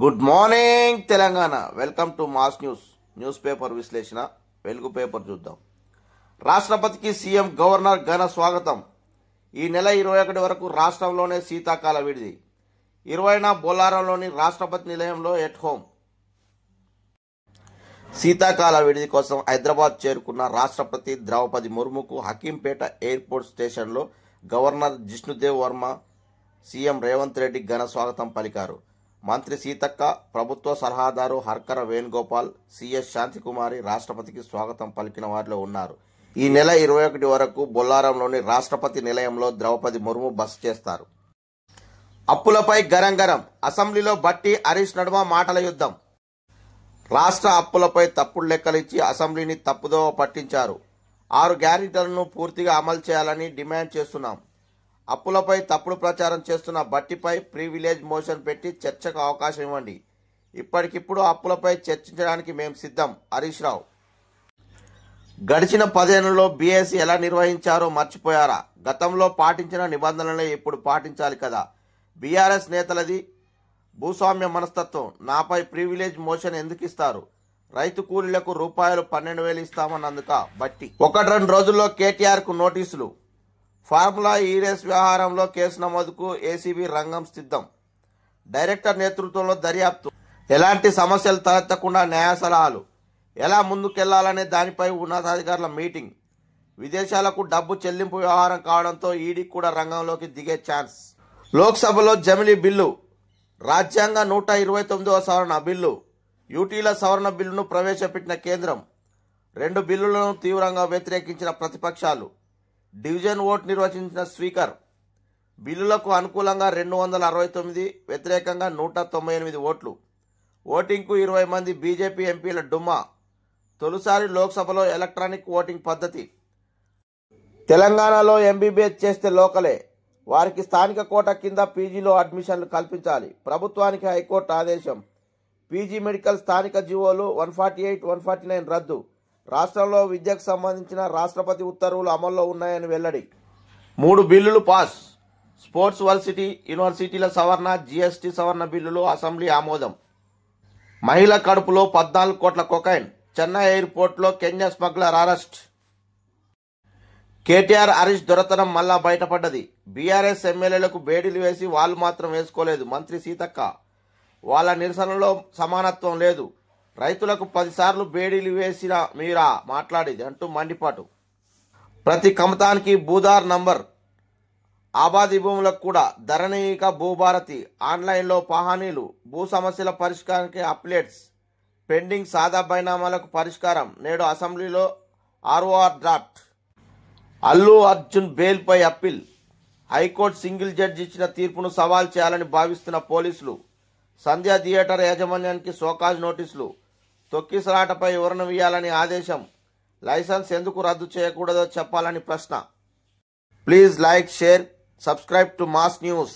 Good morning Telangana. Welcome to mass news paper విశ్లేషణ. వెలుగు paper చూద్దాం. రాష్ట్రపతికి సీఎం గవర్నర్ ఘన స్వాగతం. ఈ నెల 21 వరకు రాష్ట్రంలోనే శీతాకాల విడిది. 20న బొల్లారంలోని రాష్ట్రపతి నిలయంలో ఎట్ హోమ్. శీతాకాల విడిది కోసం హైదరాబాద్ చేరుకున్న రాష్ట్రపతి ద్రౌపది ముర్ముకు హకీంపేట ఎయిర్పోర్ట్ స్టేషన్లో గవర్నర్ జిష్ణుదేవ్ వర్మ, సీఎం రేవంత్ రెడ్డి ఘన స్వాగతం పలికారు. మంత్రి సీతక్క, ప్రభుత్వ సలహాదారు హర్కర వేణుగోపాల్, సిఎస్ శాంతికుమారి రాష్ట్రపతికి స్వాగతం పలికిన వారిలో ఉన్నారు. ఈ నెల 21 వరకు బొల్లారంలోని రాష్ట్రపతి నిలయంలో ద్రౌపది ముర్ము బస చేస్తారు. అప్పులపై గరం. అసెంబ్లీలో బట్టి హరీష్ నడుమ మాటల యుద్ధం. రాష్ట్ర అప్పులపై తప్పుడు లెక్కలిచ్చి అసెంబ్లీని తప్పుదోవ పట్టించారు. 6 గ్యారెంటీలను పూర్తిగా అమలు చేయాలని డిమాండ్ చేస్తున్నాం. అప్పులపై తప్పుడు ప్రచారం చేస్తున్న బట్టిపై ప్రివిలేజ్ మోషన్ పెట్టి చర్చకు అవకాశం ఇవ్వండి. ఇప్పటికిప్పుడు అప్పులపై చర్చించడానికి మేం సిద్ధం. హరీష్ రావు. గడిచిన 10 ఏళ్లలో బీఎస్సీ ఎలా నిర్వహించారో మర్చిపోయారా? గతంలో పాటించిన నిబంధనలే ఇప్పుడు పాటించాలి కదా. బీఆర్ఎస్ నేతలది భూస్వామ్య మనస్తత్వం. నాపై ప్రివిలేజ్ మోషన్ ఎందుకు ఇస్తారు? రైతు కూలీలకు రూపాయలు 12,000 ఇస్తామన్నందుక బట్టి. 1-2 రోజుల్లో కేటీఆర్కు నోటీసులు. ఫార్ములా ఈ రేస్ వ్యవహారంలో కేసు నమోదుకు ఏసీబీ రంగం సిద్ధం. డైరెక్టర్ నేతృత్వంలో దర్యాప్తు. ఎలాంటి సమస్యలు తలెత్తకుండా న్యాయ సలహాలు. ఎలా ముందుకెళ్లాలనే దానిపై ఉన్నతాధికారుల మీటింగ్. విదేశాలకు డబ్బు చెల్లింపు వ్యవహారం కావడంతో ఈడీ కూడా రంగంలోకి దిగే ఛాన్స్. లోక్సభలో జమిలీ బిల్లు. రాజ్యాంగ 129వ సవరణ బిల్లు, యూటీల సవరణ బిల్లును ప్రవేశపెట్టిన కేంద్రం. 2 బిల్లులను తీవ్రంగా వ్యతిరేకించిన ప్రతిపక్షాలు. డివిజన్ ఓట్ నిర్వచించిన స్పీకర్. బిల్లులకు అనుకూలంగా 269, వ్యతిరేకంగా 198 ఓట్లు. ఓటింగ్కు 20 మంది బీజేపీ ఎంపీల డుమ్మా. తొలిసారి లోక్సభలో ఎలక్ట్రానిక్ ఓటింగ్ పద్ధతి. తెలంగాణలో ఎంబీబీఎస్ చేస్తే లోకలే. వారికి స్థానిక కోట కింద పీజీలో అడ్మిషన్లు కల్పించాలి. ప్రభుత్వానికి హైకోర్టు ఆదేశం. పీజీ మెడికల్ స్థానిక జీవోలు 148, 149 రద్దు. రాష్ట్రంలో విద్యకు సంబంధించిన రాష్ట్రపతి ఉత్తర్వులు అమల్లో ఉన్నాయని వెల్లడి. 3 బిల్లులు పాస్. స్పోర్ట్స్ యూనివర్సిటీల సవరణ, జీఎస్టీ సవరణ బిల్లులు అసెంబ్లీ ఆమోదం. మహిళ కడుపులో 14 కోట్ల కొకైన్. చెన్నై ఎయిర్పోర్ట్లో Kenya smuggler arrest. KTR Harish దొరతనం మళ్ళా బయటపడ్డది. బీఆర్ఎస్ ఎమ్మెల్యేలకు బేడీలు వేసి వాళ్ళు మాత్రం వేసుకోలేదు. మంత్రి సీతక్క. వాళ్ళ నిరసనలో సమానత్వం లేదు. రైతులకు 10 సార్లు బేడీలు వేసిన మీరా మాట్లాడేది అంటూ మండిపాటు. ప్రతి కమతానికి భూదార్ నంబర్. ఆబాది భూములకు కూడా ధరణీక భూభారతి. ఆన్లైన్లో పహానీలు. భూ సమస్యల పరిష్కారానికి అప్డేట్స్. పెండింగ్ సాదా బైనామాలకు పరిష్కారం. నేడు అసెంబ్లీలో ఆర్ఓఆర్ డ్రాఫ్ట్. అల్లు అర్జున్ బెయిల్పై అప్పీల్. హైకోర్టు సింగిల్ జడ్జి ఇచ్చిన తీర్పును సవాల్ చేయాలని భావిస్తున్న పోలీసులు. సంధ్య థియేటర్ యాజమాన్యానికి షోకాజ్ నోటీసులు. తొక్కిసలాటపై వివరణ ఇవ్వాలని ఆదేశం. లైసెన్స్ ఎందుకు రద్దు చేయకూడదో చెప్పాలని ప్రశ్న. Please like, share, subscribe to mass news.